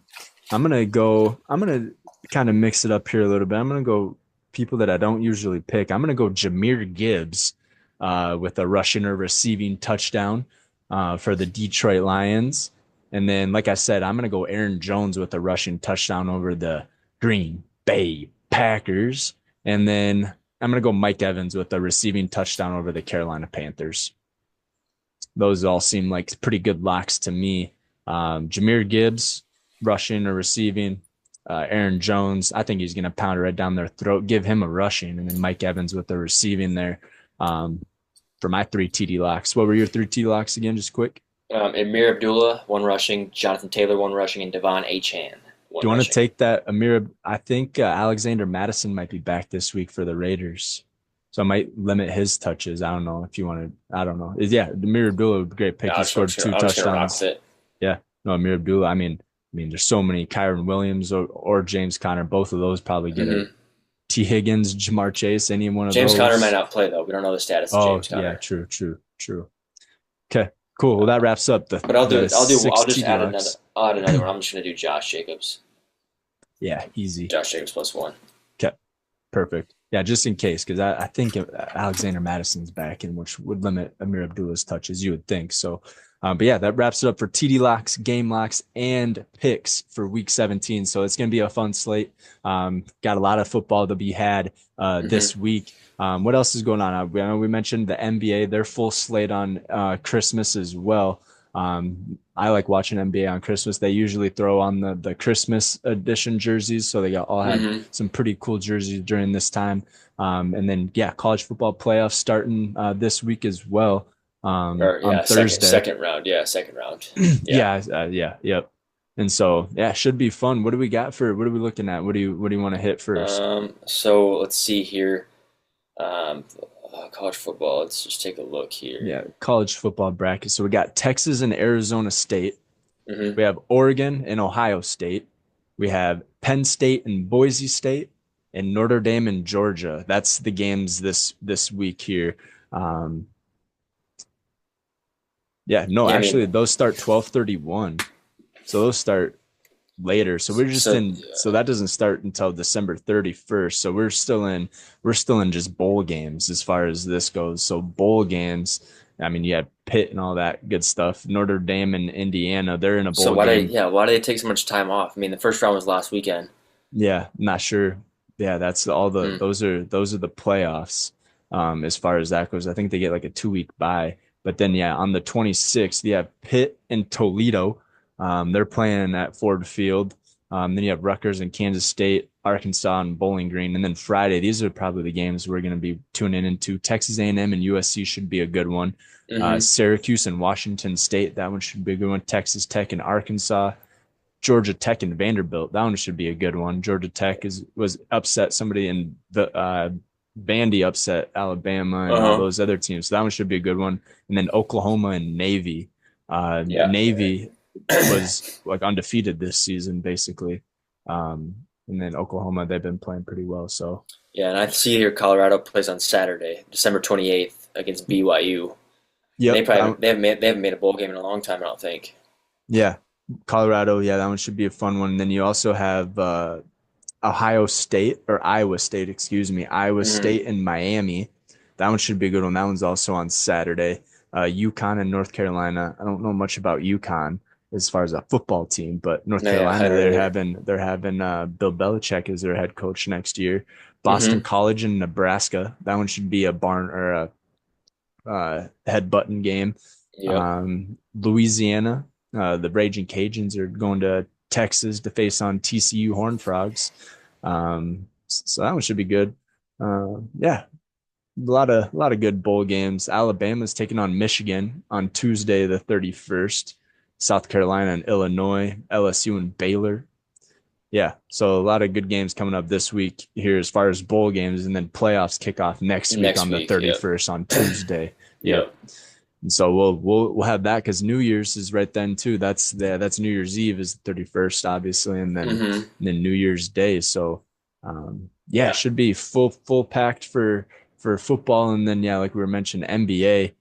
I'm gonna kind of mix it up here a little bit. I'm gonna go people that I don't usually pick. I'm gonna go Jameer Gibbs with a rushing or receiving touchdown for the Detroit Lions. And then, like I said, I'm gonna go Aaron Jones with a rushing touchdown over the Green Bay Packers. And then I'm gonna go Mike Evans with a receiving touchdown over the Carolina Panthers. Those all seem like pretty good locks to me. Jameer Gibbs, rushing or receiving. Aaron Jones, I think he's going to pound it right down their throat, give him a rushing, and then Mike Evans with the receiving there for my three TD locks. What were your three TD locks again, just quick? Amir Abdullah, one rushing. Jonathan Taylor, one rushing. And Devon Achan, Do one you want to rushing. take that, Amir? I think Alexander Madison might be back this week for the Raiders. So I might limit his touches. I don't know if you want to. I don't know. Yeah, Amir Abdullah, great No, pick. He scored two I'm just gonna rock with touchdowns. it. Yeah, no, Amir Abdullah. There's so many. Kyron Williams or James Conner. Both of those probably get it. Hmm. T. Higgins, Jamar Chase, any one of James Conner might those. not play though. We don't know the status of Oh James yeah, Conner. true. Okay, cool. Well, that wraps up But I'll do the it. I'll six just TD add another. locks. I'll add another one. I'm just gonna do Josh Jacobs. Yeah, easy. Josh Jacobs plus one. Okay, perfect. Yeah, just in case, because I think Alexander Madison's back, and which would limit Amir Abdullah's touches, you would think. So, but yeah, that wraps it up for TD locks, game locks, and picks for week 17. So it's going to be a fun slate. Got a lot of football to be had Hmm. this week. What else is going on? I know we mentioned the NBA, their full slate on Christmas as well. I like watching NBA on Christmas. They usually throw on the Christmas edition jerseys, so all have Hmm. some pretty cool jerseys during this time. And then yeah, college football playoffs starting this week as well Or on yeah, Thursday. second round. Yeah, second round. Yeah. Yeah, yep. And so, yeah, should be fun. What do we got for, what are we looking at? What do you want to hit first? So let's see here. Um, College football. Let's just take a look here. Yeah, college football bracket. So we got Texas and Arizona State. Hmm. We have Oregon and Ohio State. We have Penn State and Boise State, and Notre Dame and Georgia. That's the games this week here. Um, yeah, no, Yeah, I actually, mean, those start 12:31. So those start later. So we're just so in. So that doesn't start until December 31st. So we're still in just bowl games as far as this goes. So bowl games. I mean, you have Pitt and all that good stuff. Notre Dame and Indiana, they're in a so bowl game. why do they take so much time off? I mean, the first round was last weekend. Yeah, not sure. Yeah, that's all the Hmm. those are the playoffs. As far as that goes, I think they get like a 2 week bye. But then yeah, on the 26th, you have Pitt and Toledo. They're playing at Ford Field. Then you have Rutgers and Kansas State, Arkansas and Bowling Green, and then Friday. These are probably the games we're going to be tuning into. Texas A&M and USC should be a good one. Hmm. Syracuse and Washington State, that one should be a good one. Texas Tech and Arkansas. Georgia Tech and Vanderbilt. That one should be a good one. Georgia Tech was upset somebody in the Vandy upset Alabama and all Uh-huh. those other teams. So that one should be a good one. And then Oklahoma and Navy. Yeah. Navy was like undefeated this season basically. And then Oklahoma, they've been playing pretty well. So Yeah, and I see here Colorado plays on Saturday, December 28th against BYU. And yep, they haven't made a bowl game in a long time, I don't think. yeah, Colorado, yeah, that one should be a fun one. And then you also have Ohio State or Iowa State, excuse me, Iowa Hmm. State and Miami. That one should be a good one. That one's also on Saturday. UConn and North Carolina. I don't know much about UConn as far as a football team, but North No, yeah, I Carolina, don't either. they're having Bill Belichick as their head coach next year. Boston Hmm. College and Nebraska. That one should be a barn or a head button game. Yep. Louisiana, the Raging Cajuns are going to Texas to face on TCU Horned Frogs. So that one should be good. Yeah, a lot of good bowl games. Alabama's taking on Michigan on Tuesday the 31st. South Carolina and Illinois, LSU and Baylor. Yeah, so a lot of good games coming up this week here as far as bowl games, and then playoffs kick off next week Next on the week. Yep. 31st on Tuesday. Yep. Yep. And so we'll have that because New Year's is right then too. That's New Year's Eve is the 31st, obviously, and then Hmm. New Year's Day. So yeah, it Yeah. should be full packed for football, and then yeah, like we were mentioning, NBA.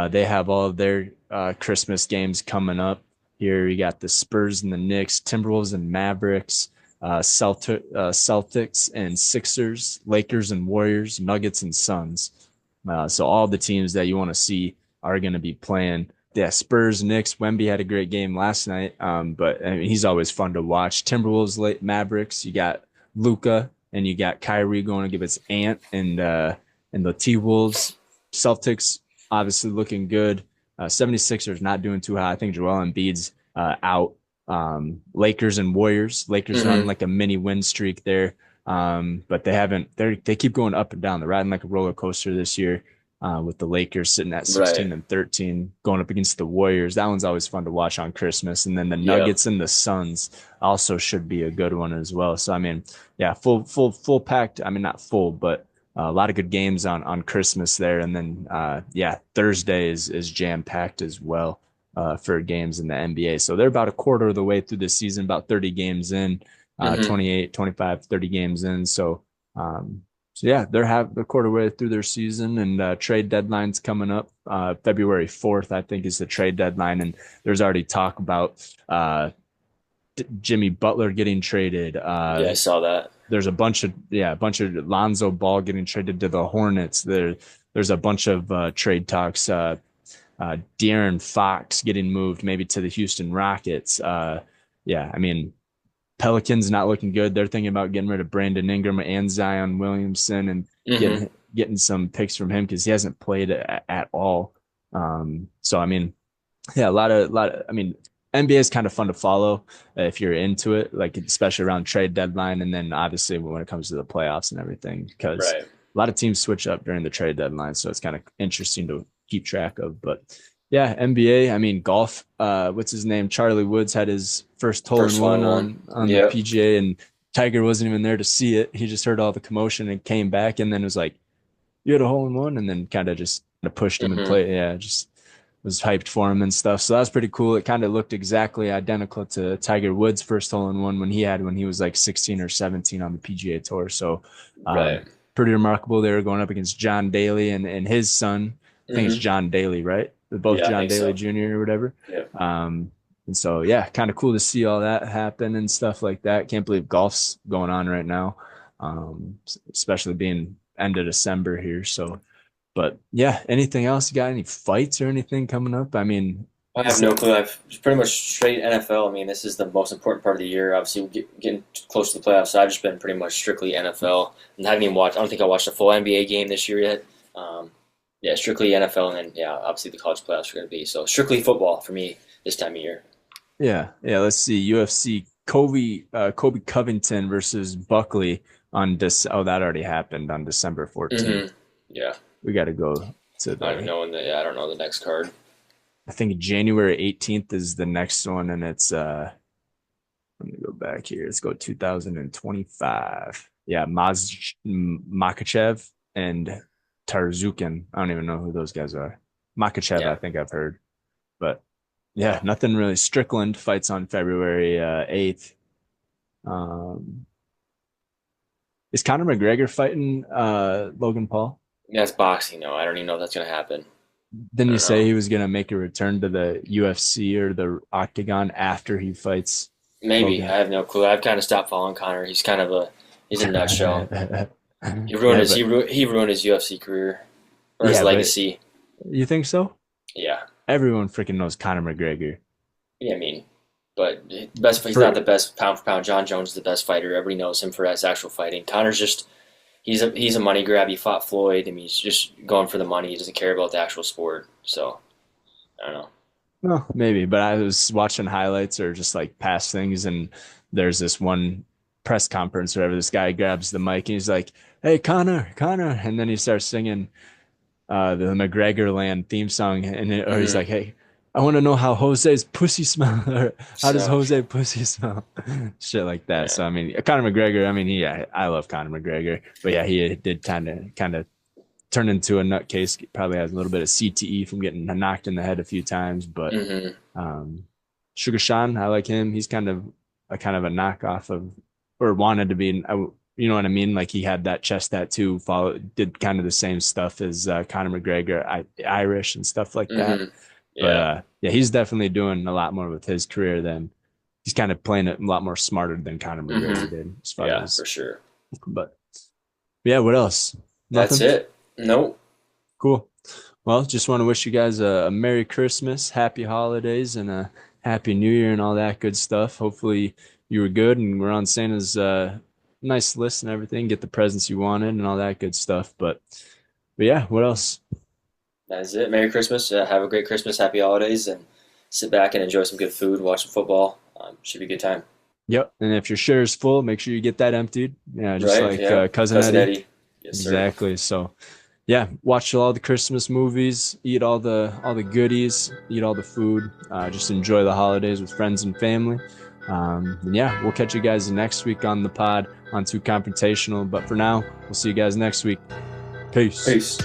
They have all of their Christmas games coming up. Here you got the Spurs and the Knicks, Timberwolves and Mavericks, Celtics and Sixers, Lakers and Warriors, Nuggets and Suns. So all the teams that you want to see are going to be playing. Yeah, Spurs, Knicks. Wemby had a great game last night, but I mean, he's always fun to watch. Timberwolves, Mavericks. You got Luca and you got Kyrie going to give its aunt, and the T Wolves. Celtics obviously looking good. 76ers not doing too hot. I think Joel Embiid's out. Lakers and Warriors. Lakers are on Hmm. like a mini win streak there. But they keep going up and down. They're riding like a roller coaster this year, with the Lakers sitting at Right. 16 and 13, going up against the Warriors. That one's always fun to watch on Christmas. And then the Yep. Nuggets and the Suns also should be a good one as well. So I mean, yeah, full packed. I mean, not full, but a lot of good games on Christmas there. And then yeah, Thursday is jam packed as well. For games in the NBA. So they're about a quarter of the way through the season, about 30 games in, Hmm. 28, 25, 30 games in. So yeah, they're half the quarter way through their season, and trade deadline's coming up. February 4th, I think, is the trade deadline, and there's already talk about Jimmy Butler getting traded. Yeah, I saw that. There's a bunch of Lonzo Ball getting traded to the Hornets. There's a bunch of trade talks. De'Aaron Fox getting moved maybe to the Houston Rockets. Yeah, I mean, Pelicans not looking good. They're thinking about getting rid of Brandon Ingram and Zion Williamson and Hmm. getting some picks from him because he hasn't played at all. So I mean, yeah, a lot of. I mean, NBA is kind of fun to follow if you're into it, like especially around trade deadline, and then obviously when it comes to the playoffs and everything, because Right. a lot of teams switch up during the trade deadline, so it's kind of interesting to keep track of. But Yeah, NBA. I mean, golf. What's his name? Charlie Woods had his first hole in First hole one in one. on the Yep. PGA, and Tiger wasn't even there to see it. He just heard all the commotion and came back, and then was like, "You had a hole in one," and then kind of just pushed him and Hmm. play. Yeah, just was hyped for him and stuff. So that was pretty cool. It kind of looked exactly identical to Tiger Woods' first hole in one when he was like 16 or 17 on the PGA Tour. So Right. pretty remarkable. They were going up against John Daly and his son. I think it's Hmm. John Daly, right? They're both Yeah, I John think Daly so. Jr. or whatever. Yep. And so, yeah, kind of cool to see all that happen and stuff like that. Can't believe golf's going on right now, especially being end of December here. So, but yeah, anything else? You got any fights or anything coming up? I mean, I have no clue. I've pretty much straight NFL. I mean, this is the most important part of the year. Obviously, getting close to the playoffs. So I've just been pretty much strictly NFL, and haven't even watched. I don't think I watched a full NBA game this year yet. Um, yeah, strictly NFL, and then yeah, obviously the college playoffs are going to be so strictly football for me this time of year. yeah. Let's see. UFC Kobe Covington versus Buckley on this. Oh, that already happened on December 14th. Hmm. Yeah, We got to go to I don't even the. know when the. Yeah, I don't know the next card. I think January 18th is the next one, and it's let me go back here. Let's go 2025. Yeah, Makachev and Tarzukin. I don't even know who those guys are. Makachev, I Yeah, think I've heard, but yeah, yeah, nothing really. Strickland fights on February 8th. Um, is Conor McGregor fighting Logan Paul? yeah. It's boxing. No, I don't even know if that's going to happen. I Didn't he don't say know. he was gonna make a return to the UFC or the Octagon after he fights Maybe I Logan? have no clue. I've kind of stopped following Connor. He's a nutshell. Yeah, but He ruined his UFC career or his yeah, but legacy. you think so? Yeah, Everyone freaking knows Conor McGregor. yeah. I mean, but best. He's not For the best pound for pound. John Jones is the best fighter. Everybody knows him for his actual fighting. Connor's just he's a money grab. He fought Floyd. I mean, he's just going for the money. He doesn't care about the actual sport. So I don't know. well, maybe, but I was watching highlights or just like past things, and there's this one press conference wherever this guy grabs the mic and he's like, "Hey, Connor," and then he starts singing the McGregor Land theme song, or he's Hmm. like, "Hey, I want to know how Jose's pussy smell, or how does So Jose pussy smell?" Shit like that. yeah. So I mean, Conor McGregor. I mean, yeah, I love Conor McGregor, but yeah, he did kind of turn into a nutcase. Probably has a little bit of CTE from getting knocked in the head a few times, but Hmm. um, Sugar Sean, I like him. He's kind of a knockoff of, or wanted to be. You know what I mean? Like he had that chest tattoo, did kind of the same stuff as Conor McGregor, Irish and stuff like that. Hmm. But Yeah. yeah, he's definitely doing a lot more with his career than he's kind of playing it a lot more smarter than Conor Hmm. McGregor did as far Yeah, as. for sure. But yeah, what else? That's Nothing. it. Nope. Cool. Well, just want to wish you guys a Merry Christmas, Happy Holidays, and a Happy New Year and all that good stuff. Hopefully you were good and we're on Santa's nice list and everything, get the presents you wanted and all that good stuff. But yeah, what else? That's it. Merry Christmas. Have a great Christmas. Happy holidays. And sit back and enjoy some good food. Watch some football. Should be a good time. Yep. And if your share is full, make sure you get that emptied. Yeah, just Right? like Yeah. Cousin Cousin Eddie. Eddie. Yes, sir. Exactly. So yeah, watch all the Christmas movies, eat all the goodies, eat all the food. Just enjoy the holidays with friends and family. And yeah, we'll catch you guys next week on the pod on Too Confrontational. But for now, we'll see you guys next week. Peace. Peace.